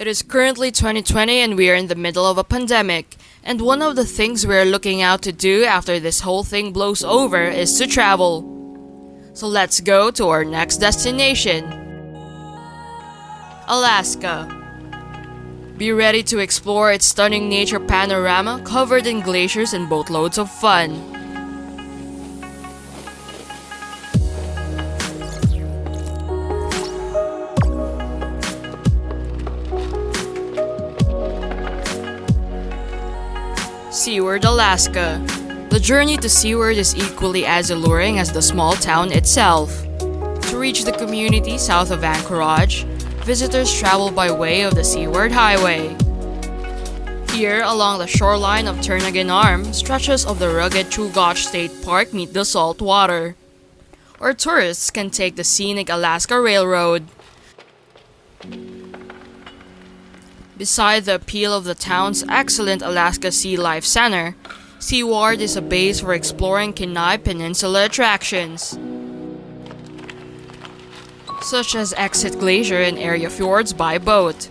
It is currently 2020 and we are in the middle of a pandemic. And one of the things we are looking out to do after this whole thing blows over is to travel. So let's go to our next destination. Alaska. Be ready to explore its stunning nature panorama covered in glaciers and boatloads of fun. Seaward Alaska. The journey to Seaward is equally as alluring as the small town itself. To reach the community south of Anchorage, visitors travel by way of the Seaward Highway. Here, along the shoreline of Turnagain Arm, stretches of the rugged Chugach State Park meet the salt water. Or tourists can take the scenic Alaska Railroad. Beside the appeal of the town's excellent Alaska Sea Life Center, Seaward is a base for exploring Kenai Peninsula attractions, such as Exit Glacier and area fjords by boat.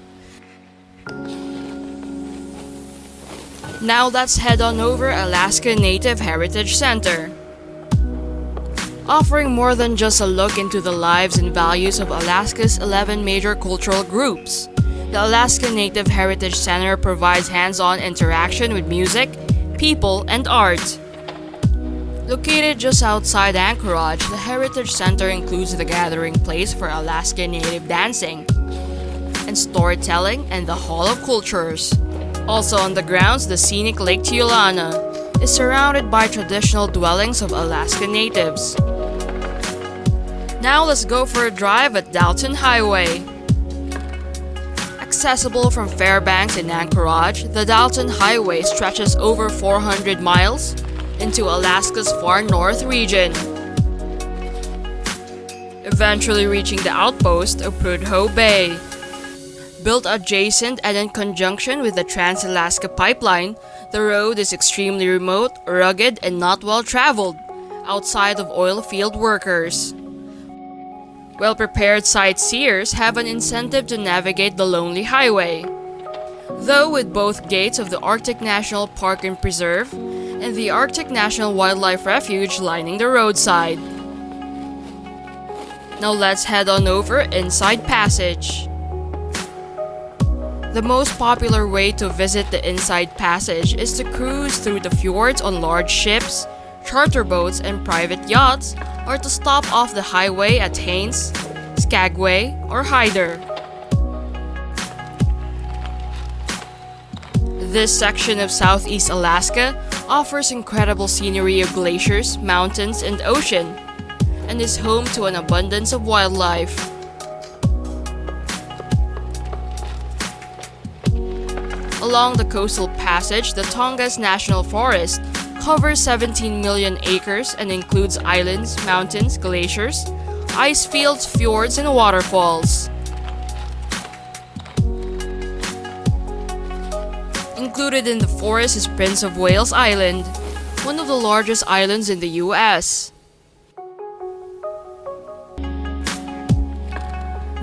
Now let's head on over Alaska Native Heritage Center. Offering more than just a look into the lives and values of Alaska's 11 major cultural groups, the Alaska Native Heritage Center provides hands-on interaction with music, people, and art. Located just outside Anchorage, the Heritage Center includes the gathering place for Alaska Native dancing and storytelling and the Hall of Cultures. Also on the grounds, the scenic Lake Tiulana is surrounded by traditional dwellings of Alaska Natives. Now let's go for a drive at Dalton Highway. Accessible from Fairbanks in Anchorage, the Dalton Highway stretches over 400 miles into Alaska's far north region, eventually reaching the outpost of Prudhoe Bay. Built adjacent and in conjunction with the Trans-Alaska Pipeline, the road is extremely remote, rugged, and not well traveled outside of oil field workers. Well-prepared sightseers have an incentive to navigate the lonely highway, though with both gates of the Arctic National Park and Preserve and the Arctic National Wildlife Refuge lining the roadside. Now let's head on over Inside Passage. The most popular way to visit the Inside Passage is to cruise through the fjords on large ships, charter boats, and private yachts, or to stop off the highway at Haines, Skagway, or Hyder. This section of Southeast Alaska offers incredible scenery of glaciers, mountains, and ocean, and is home to an abundance of wildlife. Along the coastal passage, the Tongass National Forest covers 17 million acres and includes islands, mountains, glaciers, ice fields, fjords, and waterfalls. Included in the forest is Prince of Wales Island, one of the largest islands in the US.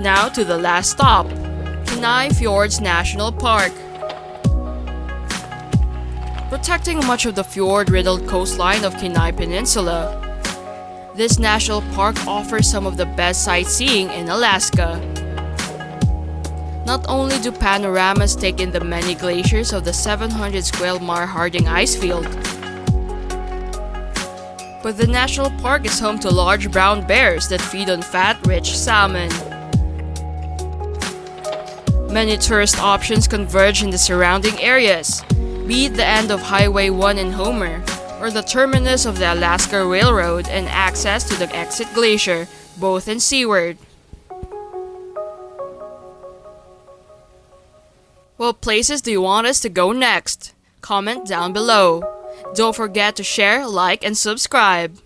Now to the last stop, Kenai Fjords National Park. Protecting much of the fjord-riddled coastline of Kenai Peninsula, this national park offers some of the best sightseeing in Alaska. Not only do panoramas take in the many glaciers of the 700 square mile Harding ice field, but the national park is home to large brown bears that feed on fat, rich salmon. Many tourist options converge in the surrounding areas, be it the end of Highway 1 in Homer, or the terminus of the Alaska Railroad and access to the Exit Glacier, both in Seaward. What places do you want us to go next? Comment down below. Don't forget to share, like, and subscribe.